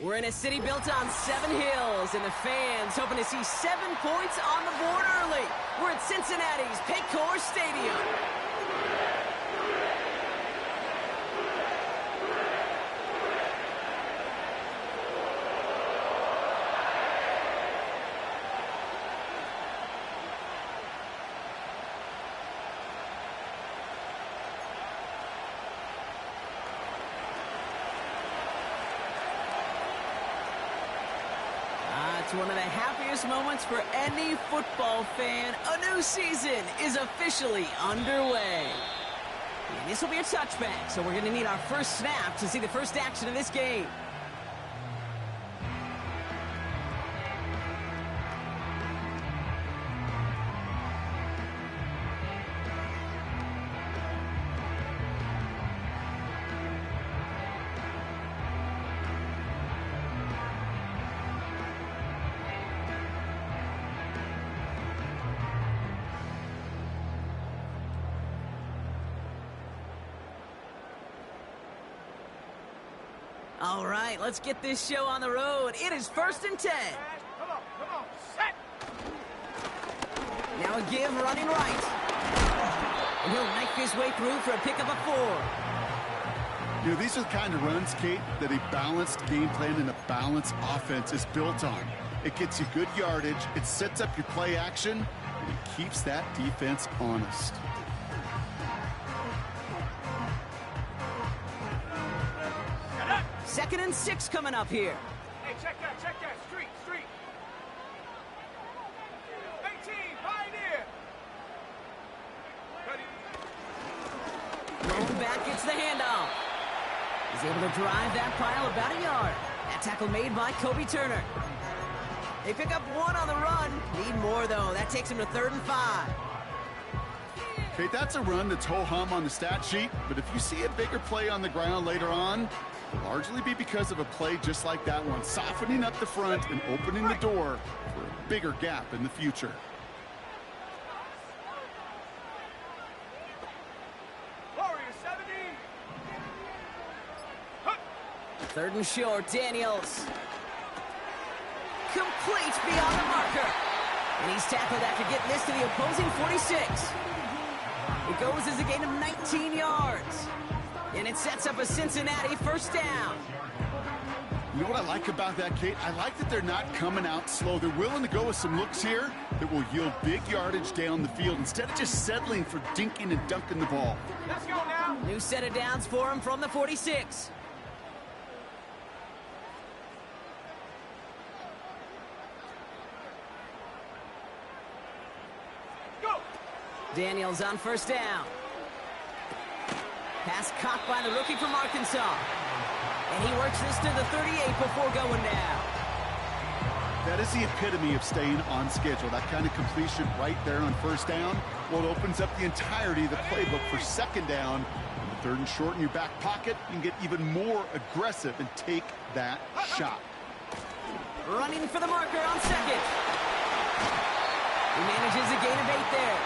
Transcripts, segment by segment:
We're in a city built on 7 hills, and the fans hoping to see 7 points on the board early. We're at Cincinnati's Paycor Stadium. It's one of the happiest moments for any football fan. A new season is officially underway. And this will be a touchback, so we're going to need our first snap to see the first action of this game. All right, let's get this show on the road. It is 1st and 10. Come on, set. Now a give running right. And he'll knife his way through for a pickup of 4. You know, these are the kind of runs, Kate, that a balanced game plan and a balanced offense is built on. It gets you good yardage, it sets up your play action, and it keeps that defense honest. Second and 6 coming up here. Hey, check that. Street. 18, Pioneer. Ready. Rolling back gets the handoff. He's able to drive that pile about a yard. That tackle made by Kobe Turner. They pick up 1 on the run. Need more, though. That takes him to 3rd and 5. Kate, that's a run that's ho-hum on the stat sheet, but if you see a bigger play on the ground later on, it'll largely be because of a play just like that one, softening up the front and opening the door for a bigger gap in the future. Warrior 70. 3rd and short, Daniels. Complete beyond the marker. And he's tackled after getting this to the opposing 46. It goes as a gain of 19 yards. And it sets up a Cincinnati first down. You know what I like about that, Kate? I like that they're not coming out slow. They're willing to go with some looks here that will yield big yardage down the field instead of just settling for dinking and dunking the ball. Let's go now. New set of downs for him from the 46. Go. Daniels on first down. Pass caught by the rookie from Arkansas. And he works this to the 38 before going down. That is the epitome of staying on schedule. That kind of completion right there on first down. Well, it opens up the entirety of the playbook for second down. On the 3rd and short in your back pocket, you can get even more aggressive and take that shot. Running for the marker on second. He manages a gain of 8 there.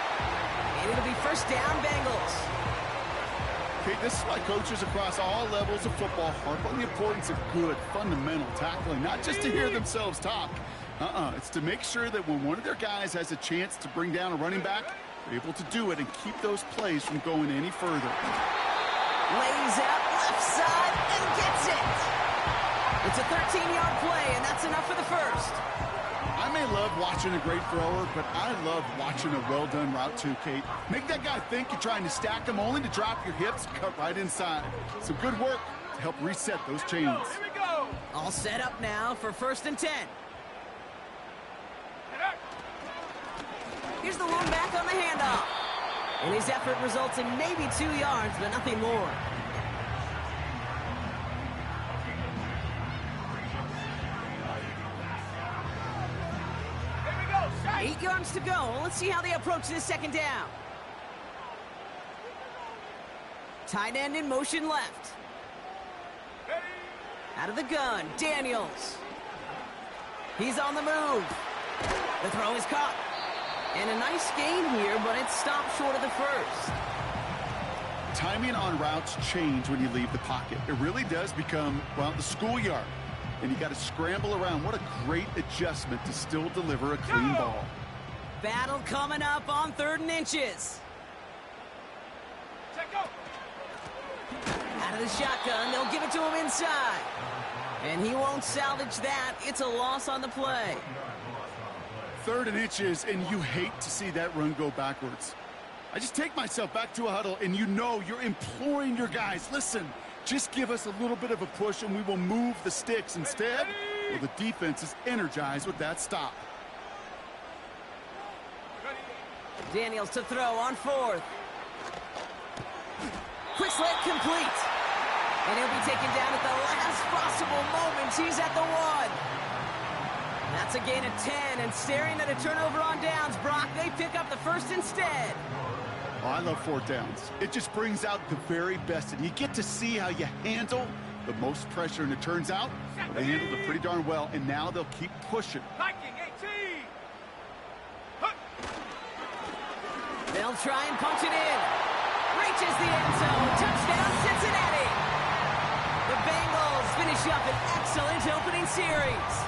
And it'll be first down, Bengals. Okay, this is why coaches across all levels of football harp on the importance of good, fundamental tackling, not just to hear themselves talk. It's to make sure that when one of their guys has a chance to bring down a running back, they're able to do it and keep those plays from going any further. Lays out left side and gets it. It's a 13-yard play, and that's enough for the first. I may love watching a great thrower, but I love watching a well-done route too, Kate. Make that guy think you're trying to stack him only to drop your hips and cut right inside. Some good work to help reset those chains. Here we go. All set up now for 1st and 10. Here's the one back on the handoff. And his effort results in maybe 2 yards, but nothing more. Here we go. Set. 8 yards to go. Let's see how they approach this second down. Tight end in motion left. Ready. Out of the gun, Daniels. He's on the move. The throw is caught. And a nice gain here, but it stopped short of the first. Timing on routes change when you leave the pocket. It really does become, well, the schoolyard. and you got to scramble around. What a great adjustment to still deliver a clean ball. Battle coming up on 3rd and inches. Check go. Out of the shotgun, they'll give it to him inside. And he won't salvage that. It's a loss on the play. 3rd and inches, and you hate to see that run go backwards. I just take myself back to a huddle, and you know you're imploring your guys, listen, just give us a little bit of a push, and we will move the sticks. Instead, well, the defense is energized with that stop. Daniels to throw on 4th. Quick slant complete. And he'll be taken down at the last possible moment. He's at the 1. That's a gain of 10, and staring at a turnover on downs, Brock, they pick up the first instead. Oh, I love 4th downs. It just brings out the very best, and you get to see how you handle the most pressure, and it turns out they handled it pretty darn well, and now they'll keep pushing. Viking 18. They'll try and punch it in. Reaches the end zone. Touchdown, Cincinnati. The Bengals finish up an excellent opening series.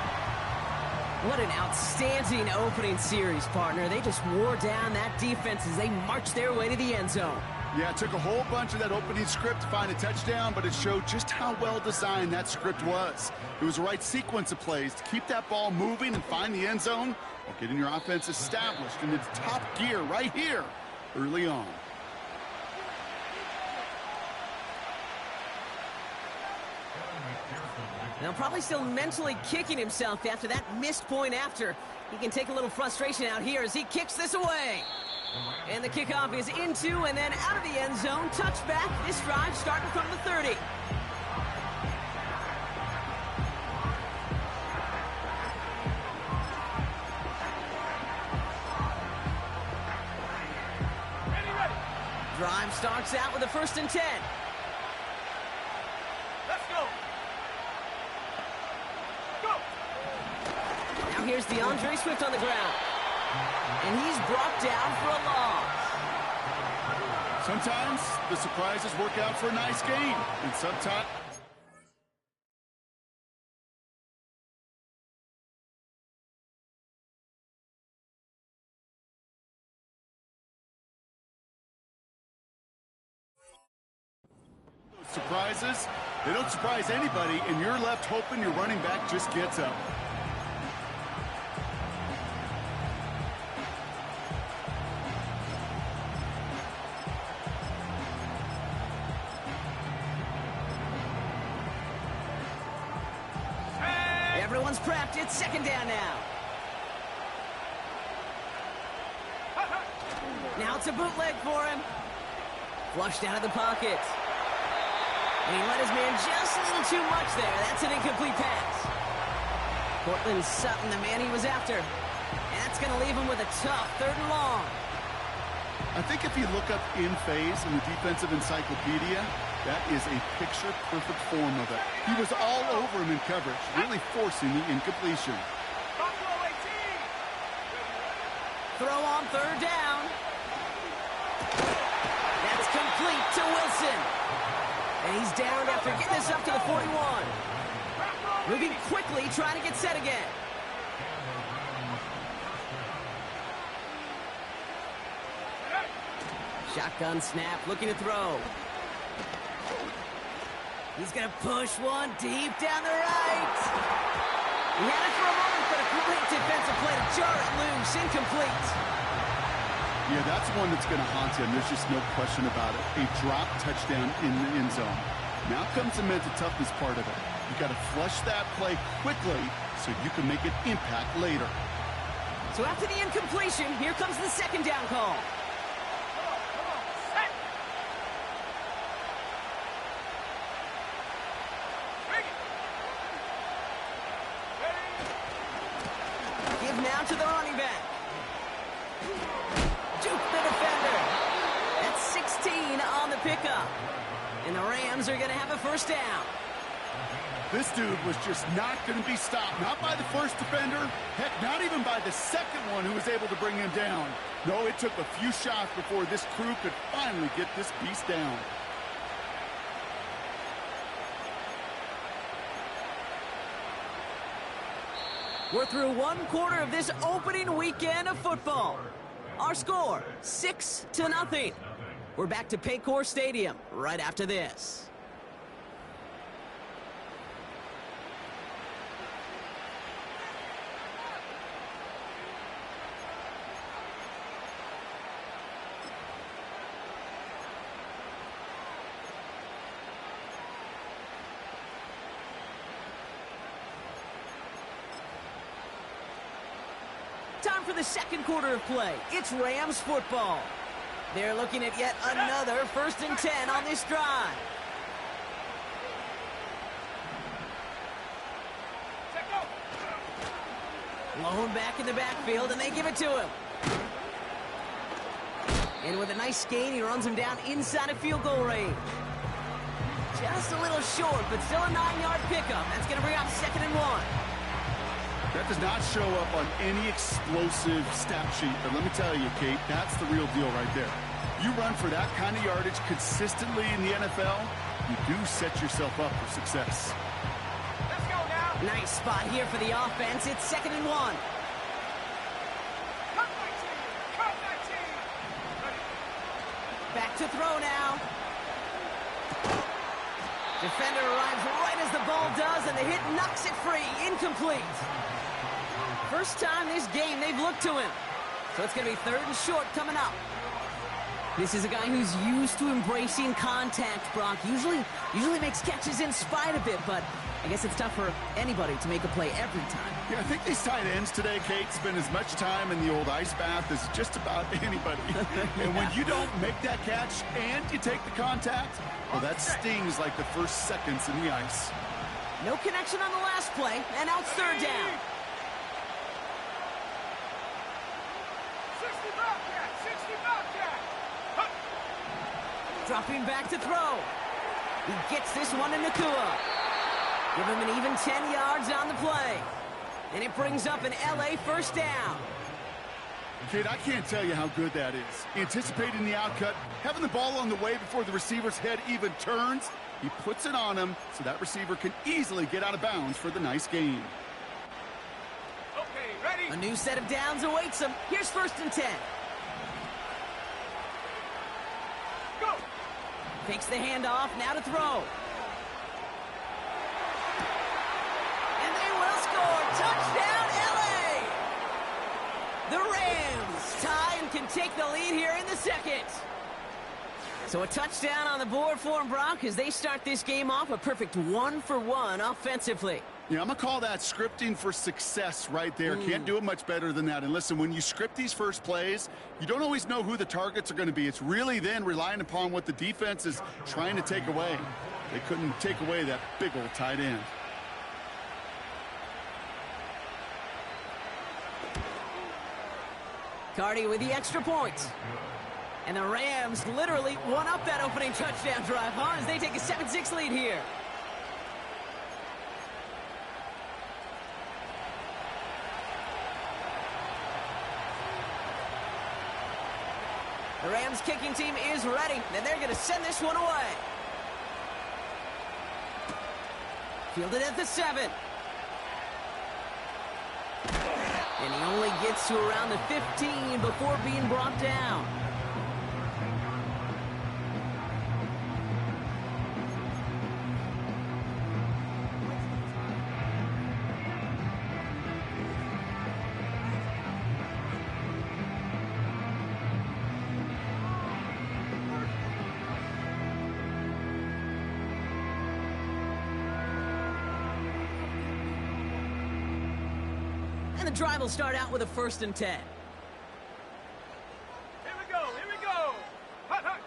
What an outstanding opening series, partner. They just wore down that defense as they marched their way to the end zone. Yeah, it took a whole bunch of that opening script to find a touchdown, but it showed just how well designed that script was. It was the right sequence of plays to keep that ball moving and find the end zone while getting your offense established in its top gear right here early on. Now probably still mentally kicking himself after that missed point after. He can take a little frustration out here as he kicks this away. And the kickoff is into and then out of the end zone. Touchback. This drive starting from the 30. Ready. Drive starts out with a 1st and 10. Let's go. Go. Now here's DeAndre Swift on the ground. And he's brought down for a loss. Sometimes the surprises work out for a nice game, and sometimes... surprises, they don't surprise anybody, and you're left hoping your running back just gets up. Everyone's prepped. It's 2nd down now. Now it's a bootleg for him. Flushed out of the pocket. And he let his man just a little too much there. That's an incomplete pass. Cortland Sutton, the man he was after. And that's going to leave him with a tough 3rd and long. I think if you look up in phase in the defensive encyclopedia, that is a picture-perfect form of it. He was all over him in coverage, really forcing the incompletion. Throw on 3rd down. That's complete to Wilson. And he's down after getting this up to the 41. Moving quickly, trying to get set again. Shotgun snap, looking to throw. He's going to push one deep down the right. He had it for a moment, but a great defensive play to jar it loose. Incomplete. Yeah, that's one that's going to haunt him. There's just no question about it. A drop touchdown in the end zone. Now comes the mental toughness part of it. You got to flush that play quickly so you can make an impact later. So after the incompletion, here comes the 2nd down call. Give now to the running back. Juke the defender. That's 16 on the pickup. And the Rams are going to have a 1st down. This dude was just not going to be stopped. Not by the first defender. Heck, not even by the second one who was able to bring him down. No, it took a few shots before this crew could finally get this beast down. We're through one quarter of this opening weekend of football. Our score, 6-0. We're back to Paycor Stadium right after this. Time for the second quarter of play. It's Rams football. They're looking at yet another 1st and 10 on this drive. Blown back in the backfield, and they give it to him. And with a nice gain, he runs him down inside of field goal range. Just a little short, but still a 9-yard pickup. That's going to bring up 2nd and 1. That does not show up on any explosive stat sheet, but let me tell you, Kate, that's the real deal right there. You run for that kind of yardage consistently in the NFL, you do set yourself up for success. Let's go now. Nice spot here for the offense. It's 2nd and 1. Cut my team. Cut my team. Ready. Back to throw now. Defender arrives right as the ball does, and the hit knocks it free. Incomplete. First time this game they've looked to him. So it's going to be 3rd and short coming up. This is a guy who's used to embracing contact, Brock. Usually makes catches in spite of it, but I guess it's tough for anybody to make a play every time. Yeah, I think these tight ends today, Kate, spend as much time in the old ice bath as just about anybody. And when you don't make that catch and you take the contact, well, that stings like the first seconds in the ice. No connection on the last play, and now it's 3rd down. 60 Bobcat. 60 Bobcat. Huh. Dropping back to throw. He gets this one to Nakua. Give him an even 10 yards on the play. And it brings up an LA 1st down. Kate, I can't tell you how good that is. Anticipating the outcut, having the ball on the way before the receiver's head even turns. He puts it on him so that receiver can easily get out of bounds for the nice gain. Okay, ready. A new set of downs awaits him. Here's 1st and 10. Go. Takes the handoff, now to throw. And they will score. Touchdown, LA! The Rams tie and can take the lead here in the 2nd. So a touchdown on the board for them, Brock, as they start this game off a perfect 1-for-1 offensively. Yeah, I'm going to call that scripting for success right there. Can't do it much better than that. And listen, when you script these first plays, you don't always know who the targets are going to be. It's really then relying upon what the defense is trying to take away. They couldn't take away that big old tight end. Cardi with the extra point. And the Rams literally won up that opening touchdown drive, huh, as they take a 7-6 lead here. The Rams kicking team is ready, and they're going to send this one away. Fielded at the 7. And he only gets to around the 15 before being brought down. And the drive will start out with a 1st and 10. Here we go. Here we go. Hut, hut.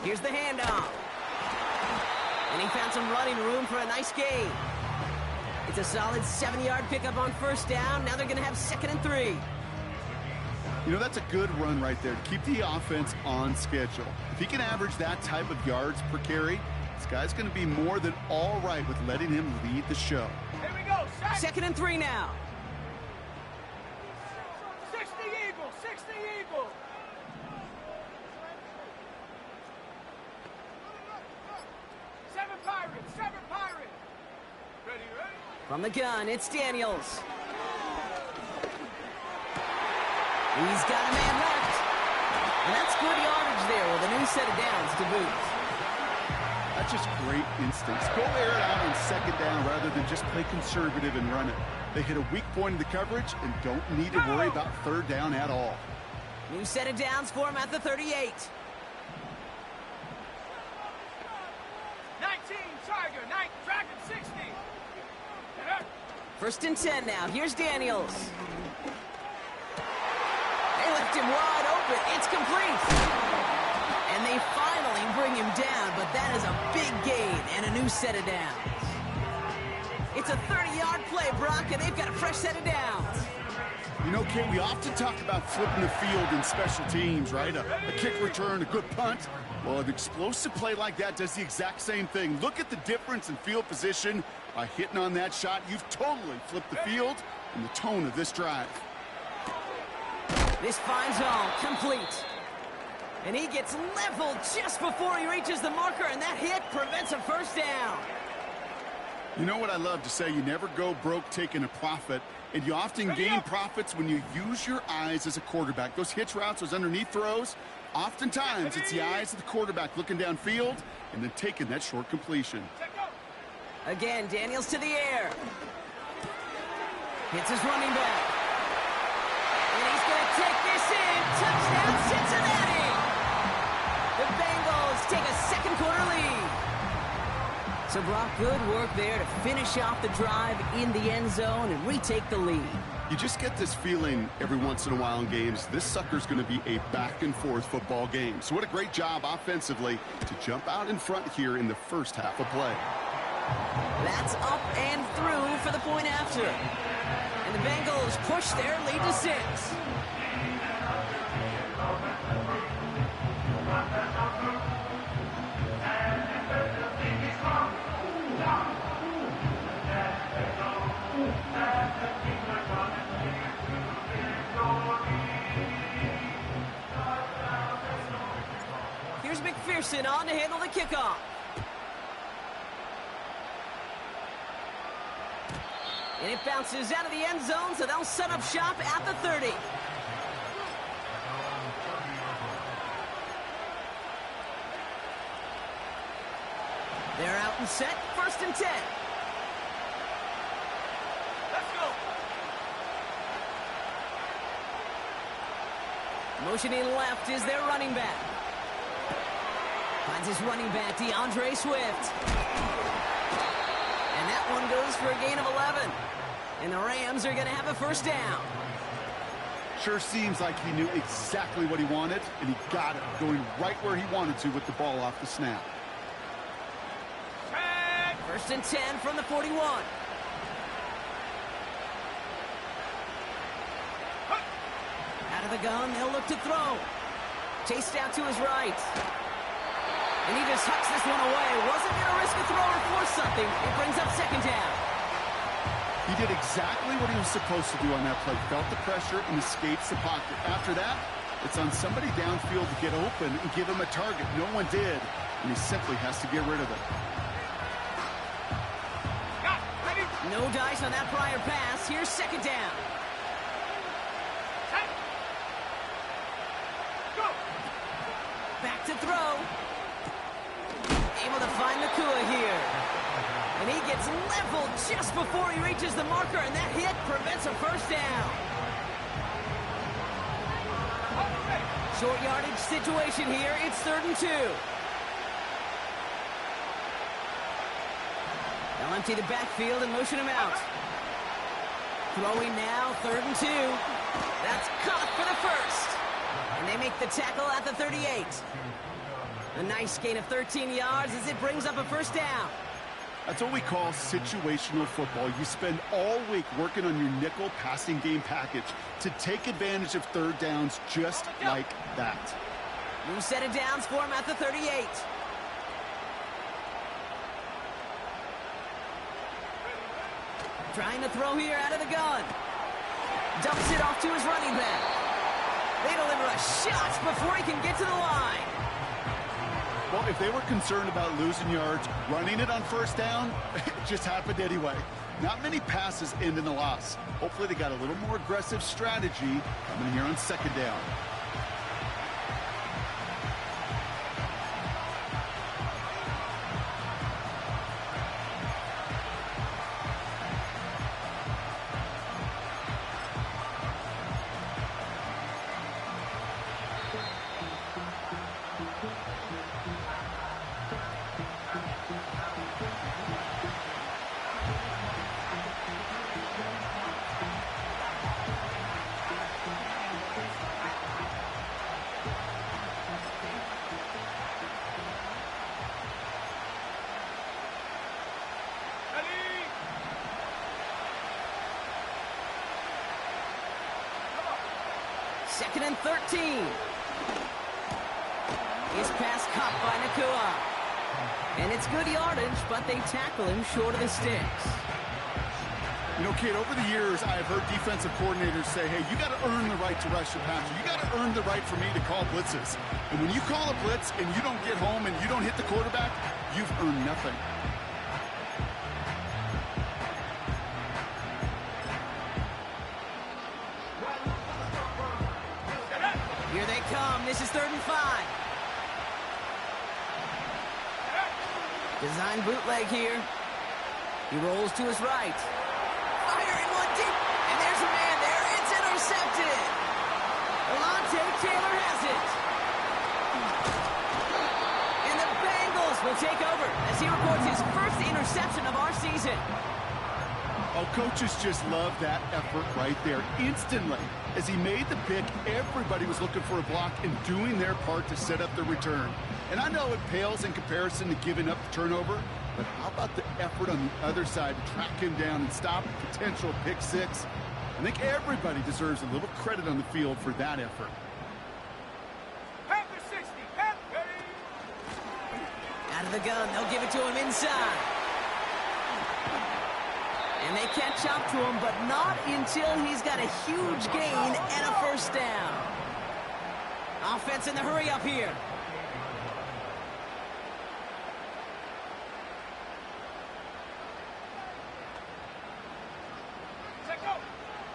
Here's the handoff. And he found some running room for a nice gain. It's a solid 7-yard pickup on 1st down. Now they're going to have 2nd and 3. You know, that's a good run right there to keep the offense on schedule. If he can average that type of yards per carry, this guy's going to be more than all right with letting him lead the show. Here we go. 2nd and 3 now. 60 Eagles. 60 Eagles. Seven Pirates. 7 Pirates. Ready, ready. From the gun, it's Daniels. He's got a man left. And that's good yardage there with a new set of downs to boot. That's just great instincts. Go air it out on second down rather than just play conservative and run it. They hit a weak point in the coverage and don't need to worry about third down at all. New set of downs for him at the 38. 19, Tiger, 9, Dragon, 60. First and 10 now. Here's Daniels. They left him wide open. It's complete. And they finally bring him down, but that is a big gain and a new set of downs. It's a 30-yard play, Brock, and they've got a fresh set of downs. You know, Kate, we often talk about flipping the field in special teams, right? A kick return, a good punt. Well, an explosive play like that does the exact same thing. Look at the difference in field position. By hitting on that shot, you've totally flipped the field and the tone of this drive. This finds all complete. And he gets leveled just before he reaches the marker, and that hit prevents a first down. You know what I love to say? You never go broke taking a profit, and you often gain profits when you use your eyes as a quarterback. Those hitch routes, those underneath throws, oftentimes it's the eyes of the quarterback looking downfield and then taking that short completion. Again, Daniels to the air. Hits his running back. And he's going to take this in. Touchdown, Cincinnati! The Bengals take a second quarter lead. So, Brock, good work there to finish off the drive in the end zone and retake the lead. You just get this feeling every once in a while in games, this sucker's going to be a back-and-forth football game. So what a great job offensively to jump out in front here in the first half of play. That's up and through for the point after. And the Bengals push their lead to 6. Here's McPherson on to handle the kickoff. And it bounces out of the end zone, so they'll set up shop at the 30. They're out and set, first and 10. Let's go. Motioning left is their running back. Finds his running back, DeAndre Swift. And that one goes for a gain of 11. And the Rams are going to have a first down. Sure seems like he knew exactly what he wanted, and he got it, going right where he wanted to with the ball off the snap. First and 10 from the 41. Out of the gun, they'll look to throw. Chased out to his right. And he just hucks this one away. Wasn't going to risk a throw or force something. It brings up second down. He did exactly what he was supposed to do on that play. Felt the pressure and escapes the pocket. After that, it's on somebody downfield to get open and give him a target. No one did, and he simply has to get rid of it. No dice on that prior pass. Here's second down. Go. Back to throw. Able to find Nakua here. And he gets leveled just before he reaches the marker, and that hit prevents a first down. Short yardage situation here. It's 3rd and 2. They'll empty the backfield and motion him out. Throwing now, 3rd and 2. That's caught for the first. And they make the tackle at the 38. A nice gain of 13 yards as it brings up a first down. That's what we call situational football. You spend all week working on your nickel passing game package to take advantage of third downs just like that. New set of downs for him at the 38. Trying to throw here out of the gun. Dumps it off to his running back. They deliver a shot before he can get to the line. Well, if they were concerned about losing yards, running it on first down, it just happened anyway. Not many passes end in a loss. Hopefully they got a little more aggressive strategy coming here on second down. Second and 13. His pass caught by Nakua. And it's good yardage, but they tackle him short of the sticks. You know, kid, over the years, I've heard defensive coordinators say, hey, you got to earn the right to rush the passer. You got to earn the right for me to call blitzes. And when you call a blitz and you don't get home and you don't hit the quarterback, you've earned nothing. Here they come. This is 3rd and 5. Design bootleg here. He rolls to his right. Firing one deep. And there's a man there. It's intercepted. Alontae Taylor has it. And the Bengals will take over as he records his first interception of our season. Oh, coaches just love that effort right there. Instantly, as he made the pick, everybody was looking for a block and doing their part to set up the return. And I know it pales in comparison to giving up the turnover, but how about the effort on the other side to track him down and stop a potential pick six? I think everybody deserves a little credit on the field for that effort. Panther 60, Panther ready. Out of the gun, they'll give it to him inside. And they catch up to him, but not until he's got a huge gain and a first down. Offense in the hurry up here. Set go.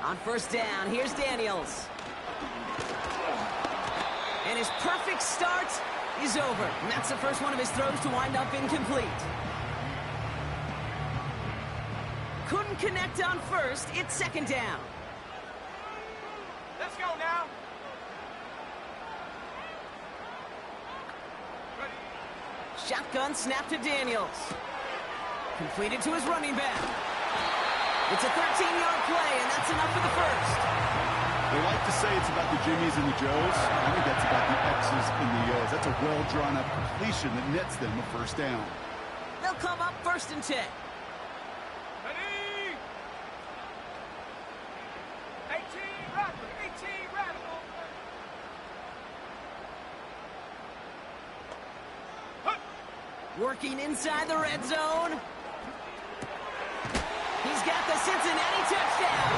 On first down, here's Daniels. And his perfect start is over. And that's the first one of his throws to wind up incomplete. Couldn't connect on first. It's second down. Let's go now. Ready. Shotgun snap to Daniels. Completed to his running back. It's a 13-yard play, and that's enough for the first. They like to say it's about the Jimmies and the Joes. I think that's about the X's and the O's. That's a well-drawn-up completion that nets them a first down. They'll come up 1st and 10. Ready. 18 Rattler, 18 Radical. Working inside the red zone. He's got the Cincinnati touchdown.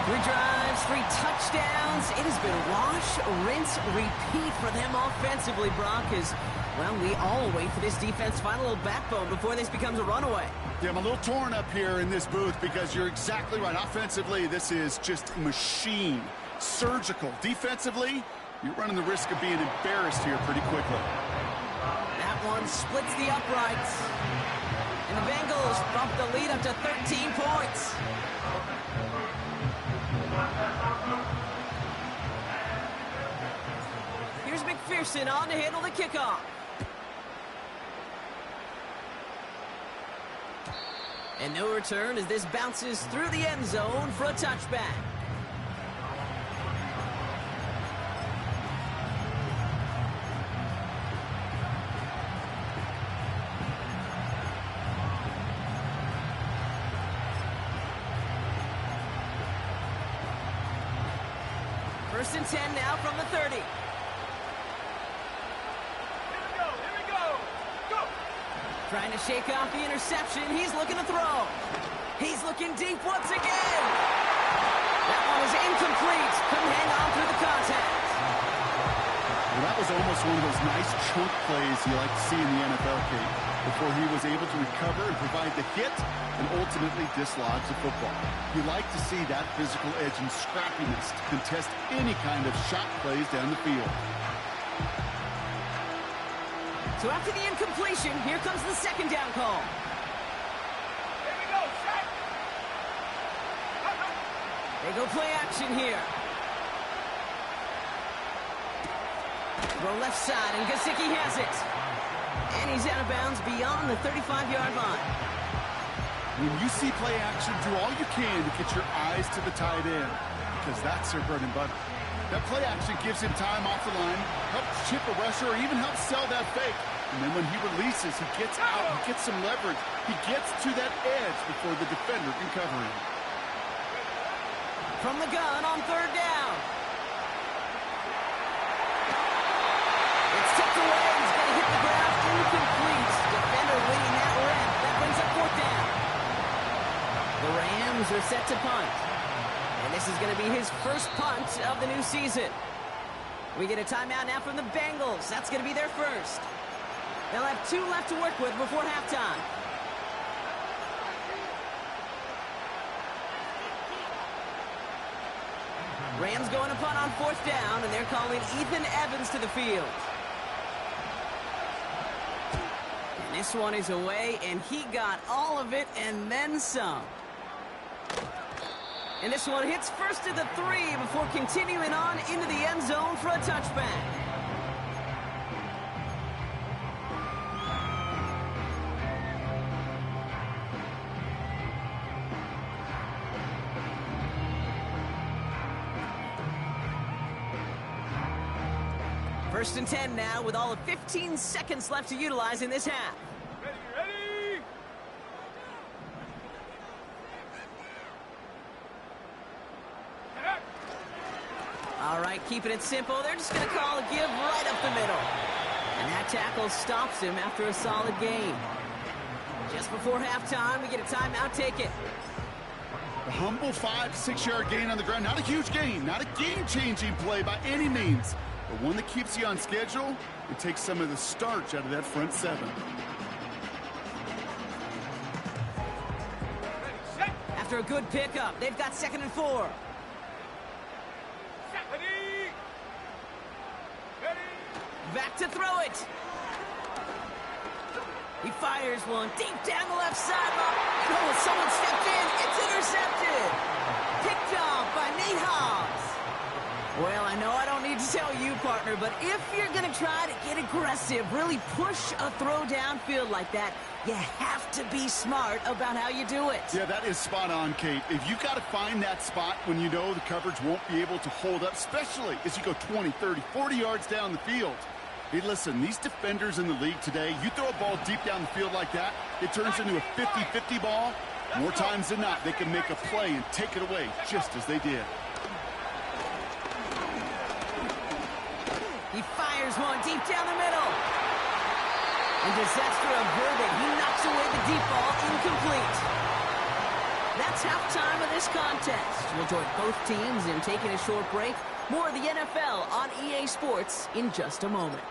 3 drives, 3 touchdowns. It has been wash, rinse, repeat for them offensively, Brock, as, well, we all wait for this defense to find a little backbone before this becomes a runaway. Yeah, I'm a little torn up here in this booth because you're exactly right. Offensively, this is just a machine. Surgical. Defensively, you're running the risk of being embarrassed here pretty quickly. That one splits the uprights. And the Bengals bump the lead up to 13 points. Here's McPherson on to handle the kickoff. And no return as this bounces through the end zone for a touchback. First and 10 now from the 30. Here we go, go! Trying to shake off the interception. He's looking to throw. He's looking deep once again. That one was incomplete. Couldn't hang on through the contact. Well, that was almost one of those nice chunk plays you like to see in the NFL, Kate. before he was able to recover and provide the hit and ultimately dislodge the football. You like to see that physical edge and scrappiness to contest any kind of shot plays down the field. So after the incompletion, here comes the second down call. Here we go, set. They go play action here. Throw left side, and Gesicki has it. And he's out of bounds beyond the 35-yard line. When you see play action, do all you can to get your eyes to the tight end, because that's their bread and butter. That play action gives him time off the line, helps chip a rusher, or even helps sell that fake. And then when he releases, he gets out, he gets some leverage. He gets to that edge before the defender can cover him. From the gun on third down. It's tipped away. He's going to hit the ground. Incomplete. Defender waiting that rep. That brings up fourth down. The Rams are set to punt. And this is going to be his first punt of the new season. We get a timeout now from the Bengals. That's going to be their first. They'll have 2 left to work with before halftime. Rams going to punt on fourth down, and they're calling Ethan Evans to the field. And this one is away, and he got all of it and then some. And this one hits first at the 3 before continuing on into the end zone for a touchback. First and 10 now with all of 15 seconds left to utilize in this half. Ready? All right, keeping it simple. They're just going to call a give right up the middle. And that tackle stops him after a solid gain. Just before halftime, we get a timeout. Take it. The humble 5-6 yard gain on the ground. Not a huge gain, not a game-changing play by any means, but one that keeps you on schedule and takes some of the starch out of that front 7. After a good pickup, they've got 2nd and 4. Ready? Back to throw it. He fires one deep down the left sideline. Oh, someone stepped in. It's intercepted. Picked off by Nate Hobbs. Well, I know I don't need to tell you, partner, but if you're going to try to get aggressive, really push a throw downfield like that, you have to be smart about how you do it. Yeah, that is spot on, Kate. If you got to find that spot when you know the coverage won't be able to hold up, especially as you go 20, 30, 40 yards down the field. Hey, listen, these defenders in the league today, you throw a ball deep down the field like that, it turns into a 50-50 ball. More times than not, they can make a play and take it away, just as they did. He fires one deep down the middle. And disaster averted. He knocks away the deep ball, incomplete. That's halftime of this contest. We'll join both teams in taking a short break. More of the NFL on EA Sports in just a moment.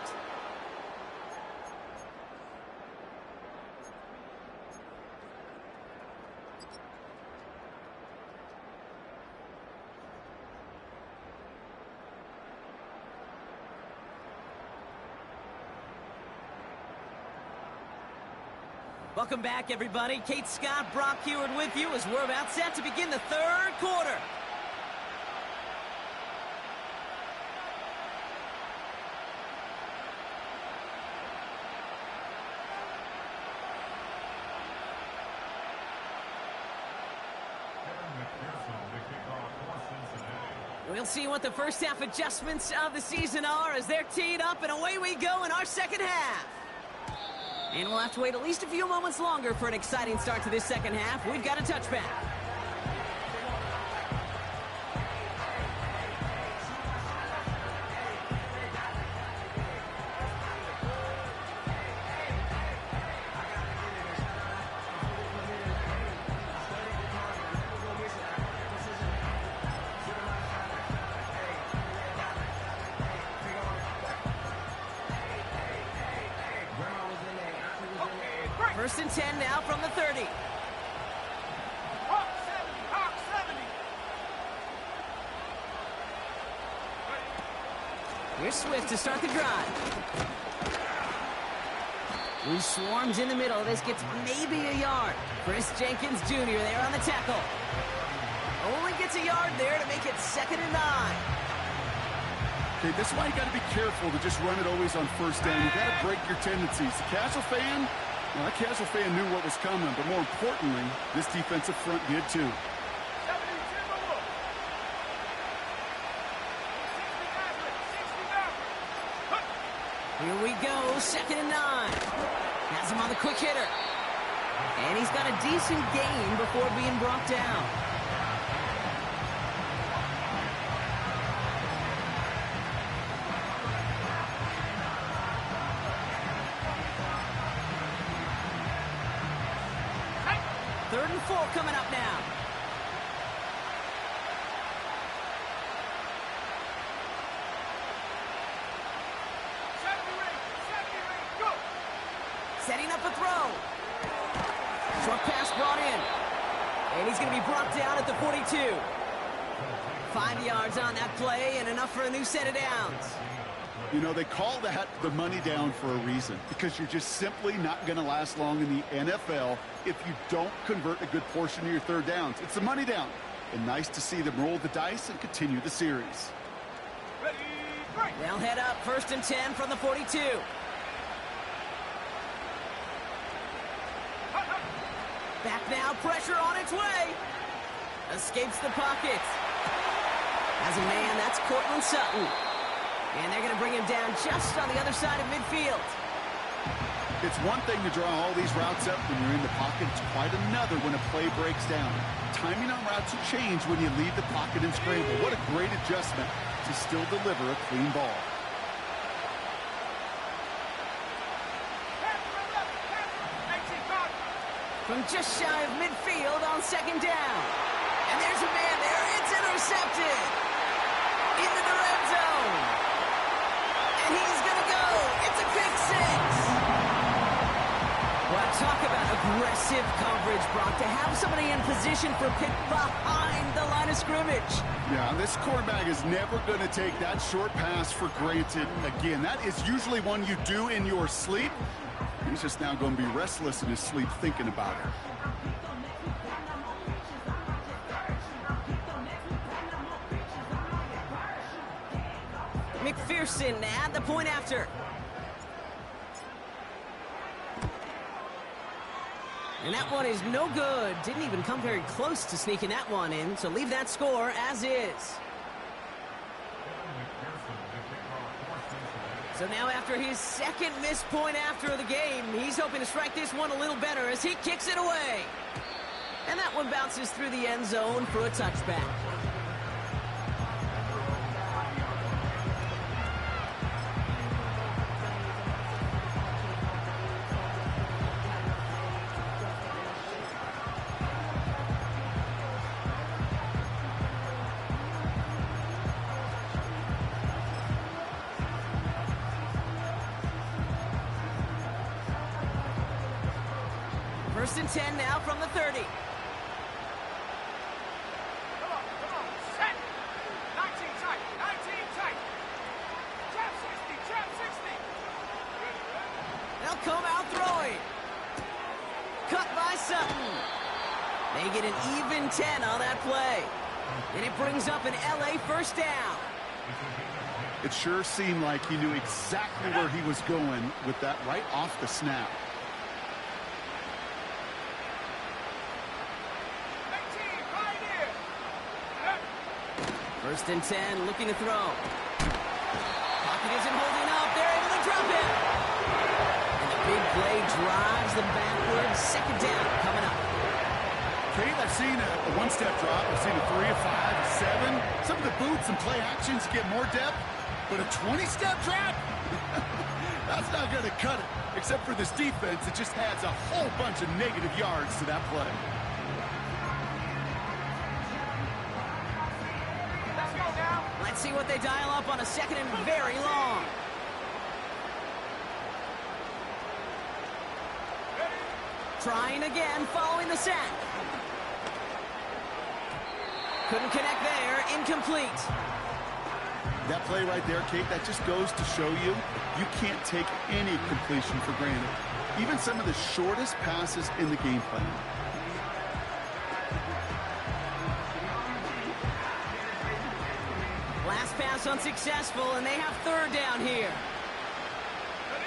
Welcome back, everybody. Kate Scott, Brock Heward with you as we're about set to begin the third quarter. We'll see what the first half adjustments of the season are as they're teed up, and away we go in our second half. And we'll have to wait at least a few moments longer for an exciting start to this second half. We've got a touchback. First and 10 now from the 30. Hawk 70, Hawk 70. Here's Swift to start the drive. He swarms in the middle. This gets maybe a yard. Chris Jenkins Jr. there on the tackle. Only gets a yard there to make it 2nd and 9. Okay, this is why you got to be careful to just run it always on first down. You got to break your tendencies. The casual fan, well, that casual fan knew what was coming, but more importantly, this defensive front did too. 70, Timberwolves. 69, 69. Here we go, 2nd and 9. Has him on the quick hitter. And he's got a decent gain before being brought down. Third and 4 coming up now. Setting up a throw. Short pass brought in. And he's going to be brought down at the 42. 5 yards on that play and enough for a new set of downs. You know, they call that the money down for a reason, because you're just simply not going to last long in the NFL if you don't convert a good portion of your third downs. It's the money down. And nice to see them roll the dice and continue the series. Ready, break. They'll head up 1st and 10 from the 42. Back now, pressure on its way. Escapes the pocket. As a man, that's Cortland Sutton. And they're going to bring him down just on the other side of midfield. It's one thing to draw all these routes up when you're in the pocket. It's quite another when a play breaks down. Timing on routes will change when you leave the pocket and scramble. What a great adjustment to still deliver a clean ball. From just shy of midfield on 2nd down. And there's a man there. It's intercepted. Into the red zone. And he's going to go. It's a pick 6. Well, talk about aggressive coverage, Brock. To have somebody in position for pick behind the line of scrimmage. Yeah, this quarterback is never going to take that short pass for granted. Again, that is usually one you do in your sleep. He's just now going to be restless in his sleep thinking about it. McPherson at the point after. And that one is no good. Didn't even come very close to sneaking that one in. So leave that score as is. So now after his 2nd missed point after the game, he's hoping to strike this one a little better as he kicks it away. And that one bounces through the end zone for a touchback. First and 10 now from the 30. Come on, set. 19 tight, 19 tight. Trap 60, trap 60. They'll come out throwing. Cut by Sutton. They get an even 10 on that play. And it brings up an LA first down. It sure seemed like he knew exactly where he was going with that right off the snap. 19, right here. First and 10, looking to throw. Pocket isn't holding up. They're able to drop it. And the big play drives them backwards. 2nd down coming up. Kate, I've seen a one-step drop. I've seen a 3, a 5, a 7. Some of the boots and play actions get more depth, but a 20-step drop? That's not going to cut it, except for this defense that just adds a whole bunch of negative yards to that play. Let's go now. Let's see what they dial up on a 2nd and very long. Ready, Trying again following the sack. Couldn't connect there. Incomplete. That play right there, Kate, that just goes to show you you can't take any completion for granted. Even some of the shortest passes in the game plan. Last pass unsuccessful, and they have third down here. Ready?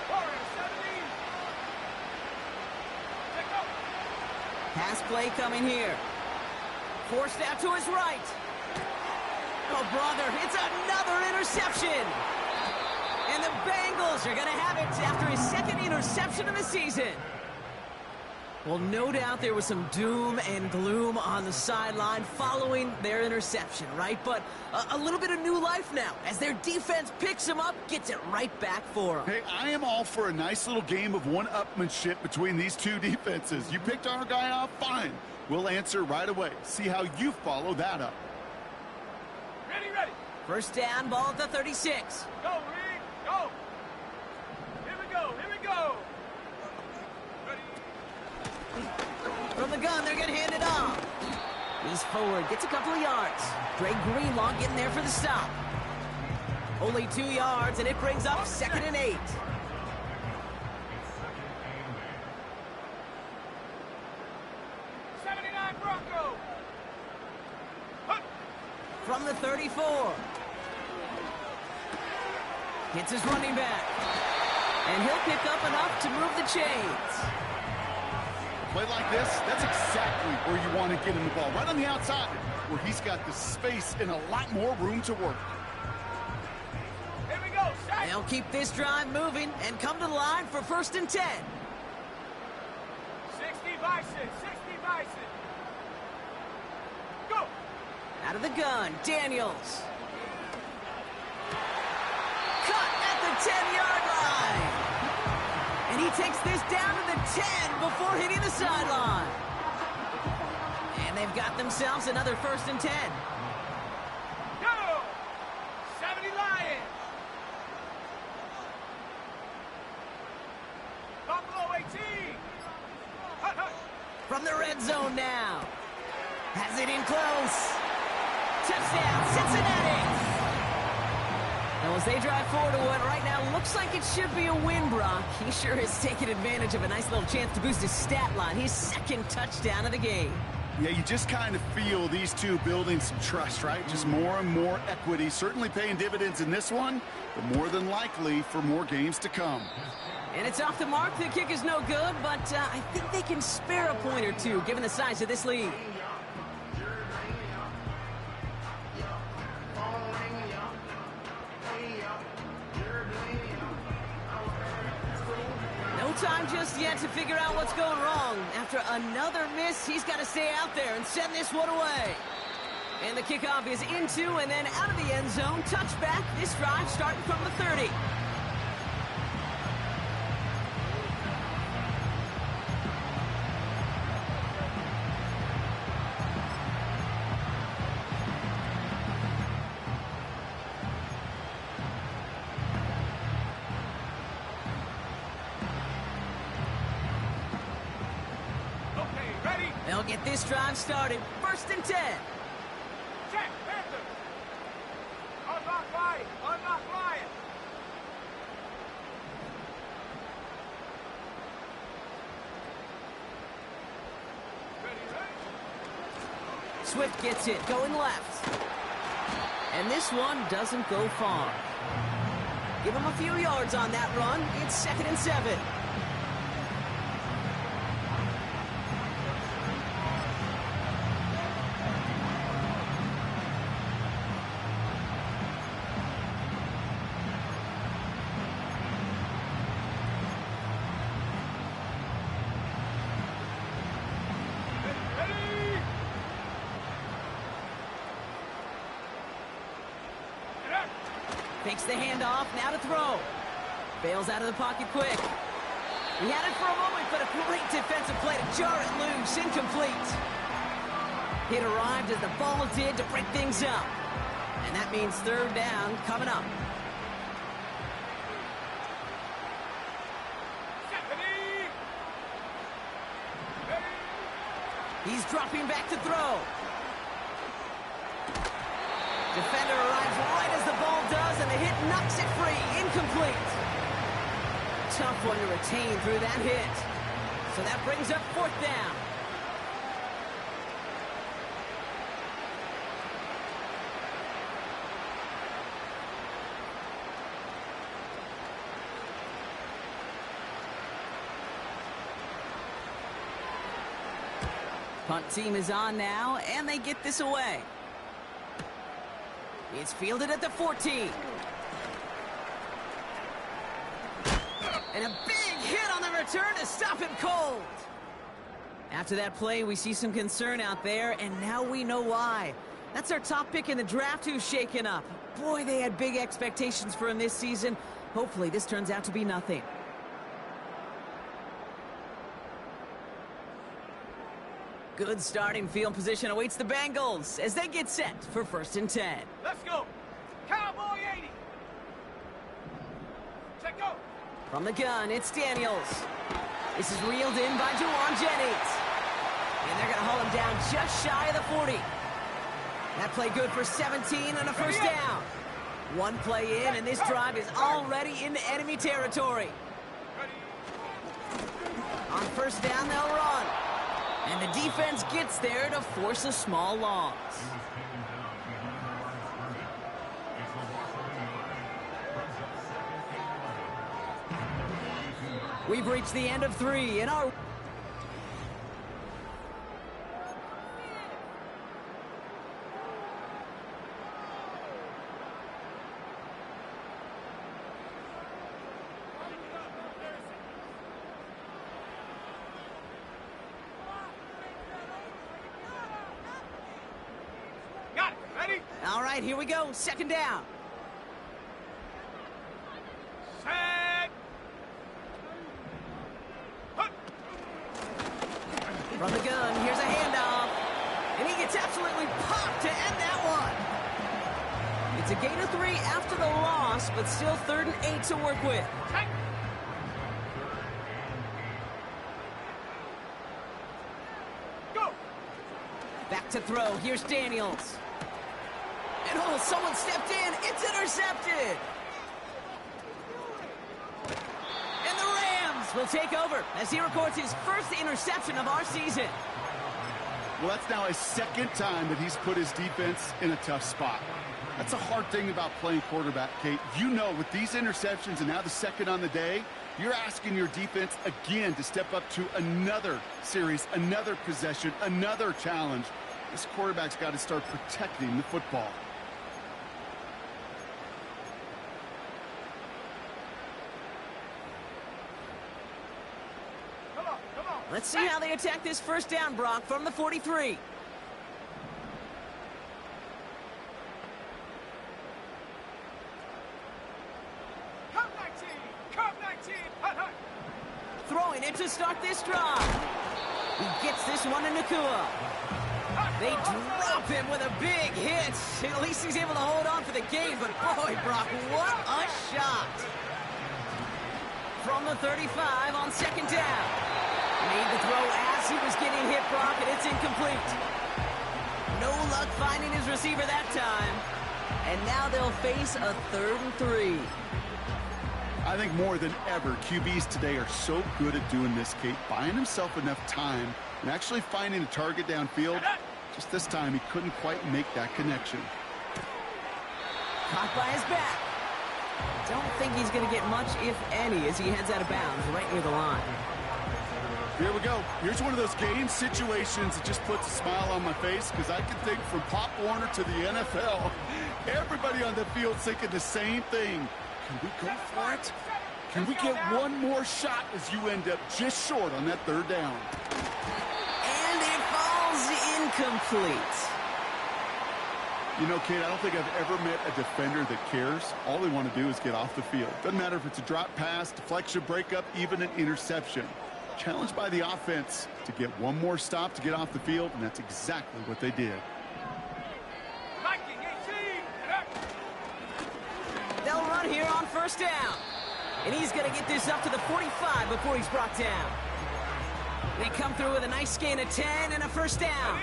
Warriors 70. Take up. Pass play coming here. Forced out to his right. Oh, brother, it's another interception. And the Bengals are going to have it after his second interception of the season. Well, no doubt there was some doom and gloom on the sideline following their interception, right? But a little bit of new life now as their defense picks him up, gets it right back for him. Hey, I am all for a nice little game of one-upmanship between these two defenses. You picked our guy off, fine. We'll answer right away. See how you follow that up. Ready, ready. First down, ball at the 36. Go, Reed. Go. Here we go. Here we go. Ready. From the gun, they're going to hand it off. He's forward, gets a couple of yards. Dre Greenlaw getting there for the stop. Only 2 yards, and it brings up 2nd and 8. Bronco. From the 34. Hits his running back. And he'll pick up enough to move the chains. Play like this, that's exactly where you want to get him the ball. Right on the outside, where he's got the space and a lot more room to work. Here we go. Set. They'll keep this drive moving and come to the line for 1st and 10. 60 Bison. 60 Bison. Go. Out of the gun, Daniels. Cut at the 10-yard line. And he takes this down to the 10 before hitting the sideline. And they've got themselves another 1st and 10. Go. 70 Lions. Buffalo 18. Hut, hut. From the red zone now. Has it in close. Touchdown, Cincinnati. Well, as they drive forward to what right now looks like it should be a win, Brock. He sure is taking advantage of a nice little chance to boost his stat line. His 2nd touchdown of the game. Yeah, you just kind of feel these two building some trust, right? Just more and more equity. Certainly paying dividends in this one, but more than likely for more games to come. And it's off the mark. The kick is no good, but I think they can spare a point or two given the size of this lead. No time just yet to figure out what's going wrong. After another miss, he's got to stay out there and send this one away. And the kickoff is into and then out of the end zone. Touchback. This drive starting from the 30. Okay, ready. They'll get this drive started. 1st and 10. Check. Panther. Unlock Lion. Unlock Lion. Ready, ready. Swift gets it, going left. And this one doesn't go far. Give him a few yards on that run. It's 2nd and 7. Ready. Get up. Fakes the handoff, now to throw. Bails out of the pocket quick. He had it for a moment, but a great defensive play to jar it loose. Incomplete. It arrived as the ball did to break things up. And that means 3rd down coming up. Stephanie. He's dropping back to throw. Defender arrives right as the ball does, and the hit knocks it free. Incomplete. Tough one to retain through that hit. So that brings up 4th down. Punt team is on now, and they get this away. It's fielded at the 14. And a big hit on the return to stop him cold. After that play, we see some concern out there, and now we know why. That's our top pick in the draft who's shaken up. Boy, they had big expectations for him this season. Hopefully this turns out to be nothing. Good starting field position awaits the Bengals as they get set for 1st and 10. Let's go. Cowboy 80. Check go. From the gun, it's Daniels. This is reeled in by Juwan Jennings. And they're going to haul him down just shy of the 40. That play good for 17 and a 1st down. One play in, and this drive is already into enemy territory. On 1st down, they'll run. And the defense gets there to force a small loss. We've reached the end of 3 in our... Got it. Ready? All right, here we go. 2nd down. Set. Hunt. From the gun, here's a handoff. And he gets absolutely popped to end that one. It's a gain of 3 after the loss, but still 3rd and 8 to work with. Check. Go. Back to throw. Here's Daniels. And oh, someone stepped in. It's intercepted. And the Rams will take over as he records his 1st interception of our season. Well, that's now his 2nd time that he's put his defense in a tough spot. That's a hard thing about playing quarterback, Kate. You know, with these interceptions and now the 2nd on the day, you're asking your defense again to step up to another series, another possession, another challenge. This quarterback's got to start protecting the football. Come on, come on. Let's see how they attack this 1st down, Brock, from the 43. Come 19. Come 19. Hunt, hunt. Throwing it to start this drive. He gets this one to Nakua. They drop him with a big hit. At least he's able to hold on for the game, but boy, Brock, what a shot. From the 35 on 2nd down. Made the throw as he was getting hit, Brock, and it's incomplete. No luck finding his receiver that time. And now they'll face a 3rd and 3. I think more than ever, QBs today are so good at doing this, Kate, buying himself enough time and actually finding a target downfield. Just this time, he couldn't quite make that connection. Caught by his back. Don't think he's going to get much, if any, as he heads out of bounds right near the line. Here we go. Here's one of those game situations that just puts a smile on my face, because I can think from Pop Warner to the NFL. Everybody on the field thinking the same thing. Can we go for it? Can we get one more shot as you end up just short on that 3rd down? And it falls incomplete. You know, Kate, I don't think I've ever met a defender that cares. All they want to do is get off the field. Doesn't matter if it's a drop pass, deflection, breakup, even an interception. Challenged by the offense to get one more stop to get off the field, and that's exactly what they did. Viking 18. They'll run here on 1st down. And he's going to get this up to the 45 before he's brought down. They come through with a nice gain of 10 and a first down.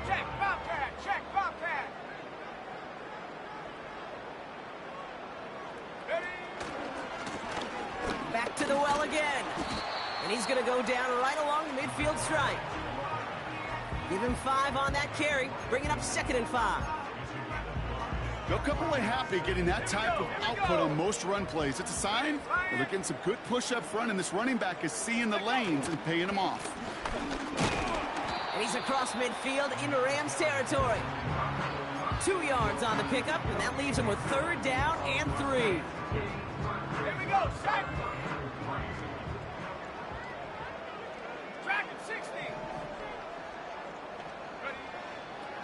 Check, Bobcat, check, Bobcat. Ready? Back to the well again. And he's going to go down right along the midfield stripe. Give him 5 on that carry, bringing up 2nd and 5. They'll come away happy getting that type of output on most run plays. It's a sign well, they're getting some good push up front, and this running back is seeing the lanes and paying them off. And he's across midfield into Rams territory. 2 yards on the pickup, and that leaves him with 3rd down and 3. Here we go, set. Track at 60. Ready?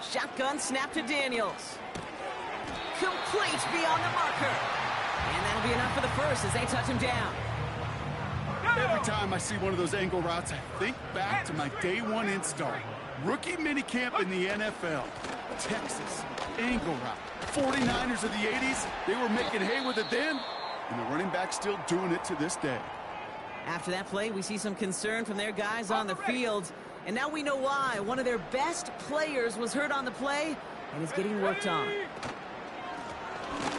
Shotgun snap to Daniels. Complete beyond the marker. And that'll be enough for the first as they touch him down. Every time I see one of those angle routes, I think back to my day 1 install. Rookie minicamp in the NFL. Texas, angle route. 49ers of the 80s, they were making hay with it then, and the running back's still doing it to this day. After that play, we see some concern from their guys on the field. And now we know why. One of their best players was hurt on the play and is getting worked on.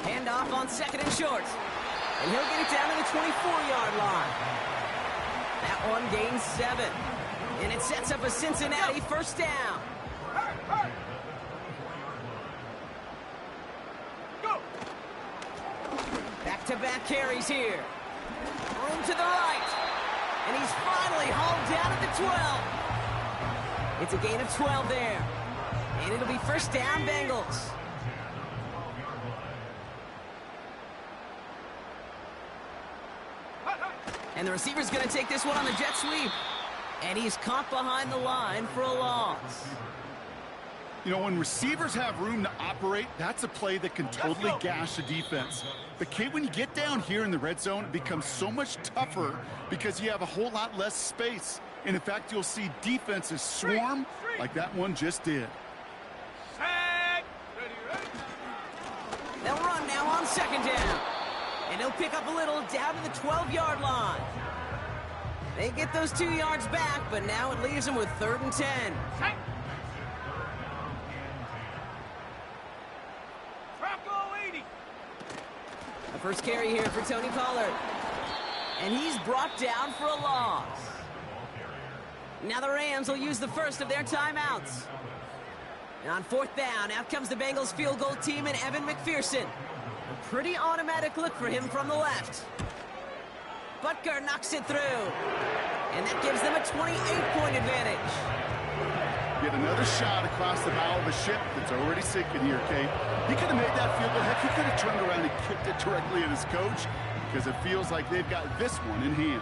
Handoff on 2nd and short. And he'll get it down to the 24-yard line. That one gains 7. And it sets up a Cincinnati first down. Go. Back-to-back carries here. Room to the right. And he's finally hauled down at the 12. It's a gain of 12 there. And it'll be first down, Bengals. And the receiver's going to take this one on the jet sweep. And he's caught behind the line for a loss. You know, when receivers have room to operate, that's a play that can totally gash a defense. But, Kate, when you get down here in the red zone, it becomes so much tougher because you have a whole lot less space. And, in fact, you'll see defenses swarm like that one just did. Set. Ready, ready. They'll run now on 2nd down. And he'll pick up a little down to the 12-yard line. They get those 2 yards back, but now it leaves them with 3rd and 10. Set. Bronco 80. The first carry here for Tony Pollard. And he's brought down for a loss. Now the Rams will use the first of their timeouts. And on 4th down, out comes the Bengals field goal team and Evan McPherson. A pretty automatic look for him from the left. Butker knocks it through. And that gives them a 28-point advantage. Get another shot across the bow of a ship that's already sinking here, Kate. He could have made that field goal. Heck, he could have turned around and kicked it directly at his coach because it feels like they've got this one in hand.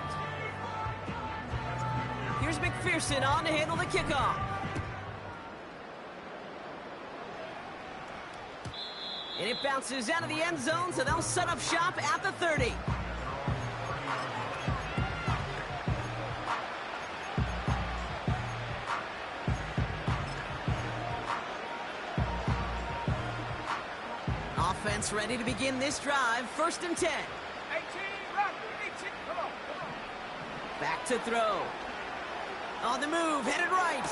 Here's McPherson on to handle the kickoff. And it bounces out of the end zone, so they'll set up shop at the 30. Offense ready to begin this drive. 1st and 10. 18, run. 18, come on. Back to throw. On the move, headed right.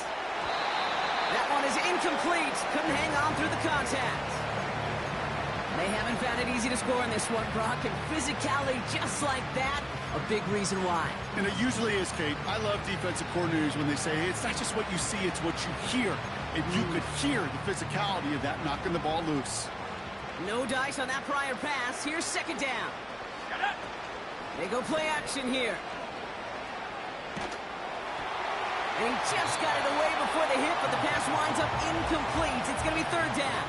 That one is incomplete. Couldn't hang on through the contact. They haven't found it easy to score in this one, Brock, and physicality just like that, a big reason why. And it usually is, Kate. I love defensive coordinators when they say, hey, it's not just what you see, it's what you hear. And you could hear the physicality of that knocking the ball loose. No dice on that prior pass. Here's 2nd down. They go play action here. And he just got it away before the hit, but the pass winds up incomplete. It's going to be 3rd down.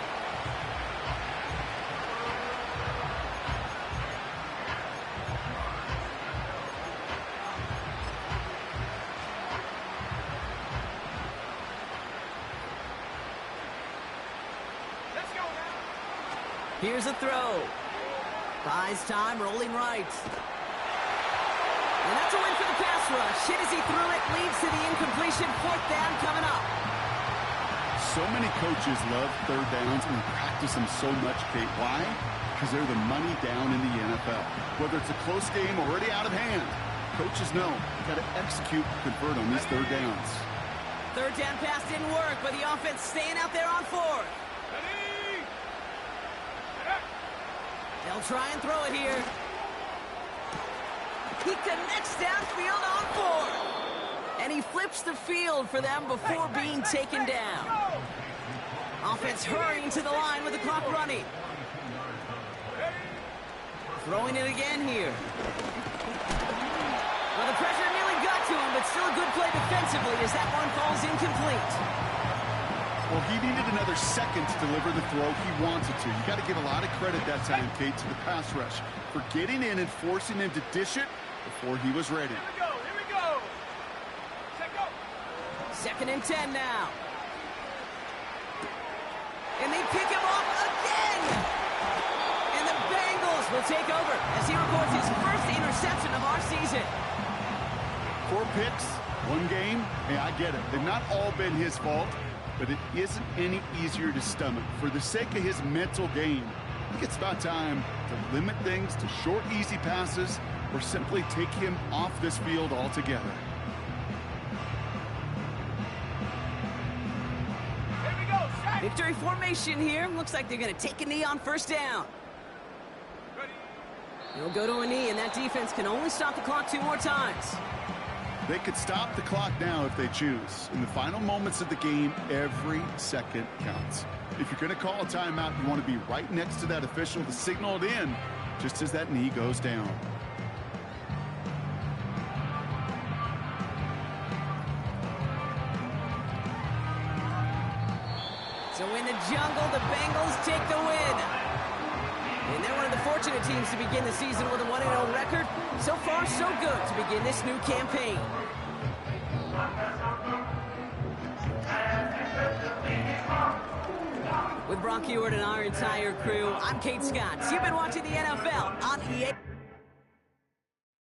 Let's go now. Here's a throw. Buys time, rolling right. And that's a win for the pass rush. Hit as he threw it, leads to the incompletion. 4th down coming up. So many coaches love 3rd downs and practice them so much, Kate. Why? Because they're the money down in the NFL. Whether it's a close game already out of hand, Coaches know got to execute, convert on these third downs. Third down pass didn't work, but the offense staying out there on fourth. Ready? They'll try and throw it here. He connects downfield on fourth. And he flips the field for them before being taken down. Offense hurrying to the line with the clock running. Throwing it again here. Well, the pressure nearly got to him, but still a good play defensively as that one falls incomplete. Well, he needed another second to deliver the throw he wanted to. You got to give a lot of credit that time, Kate, to the pass rush for getting in and forcing him to dish it before he was ready. Here we go. Set go. 2nd and 10 now. And they pick him off again. And the Bengals will take over as he records his first interception of our season. 4 picks, 1 game. Hey, I get it. They've not all been his fault, but it isn't any easier to stomach. For the sake of his mental game, I think it's about time to limit things to short, easy passes or simply take him off this field altogether. Here we go. Set. Victory formation here. Looks like they're going to take a knee on first down. Ready? He'll go to a knee, and that defense can only stop the clock 2 more times. They could stop the clock now if they choose. In the final moments of the game, every second counts. If you're going to call a timeout, you want to be right next to that official to signal it in just as that knee goes down. So in the jungle, the Bengals take the win. And they're one of the fortunate teams to begin the season with a 1-0 record. So far, so good to begin this new campaign. With Brock Ewart and our entire crew, I'm Kate Scott. You've been watching the NFL on EA.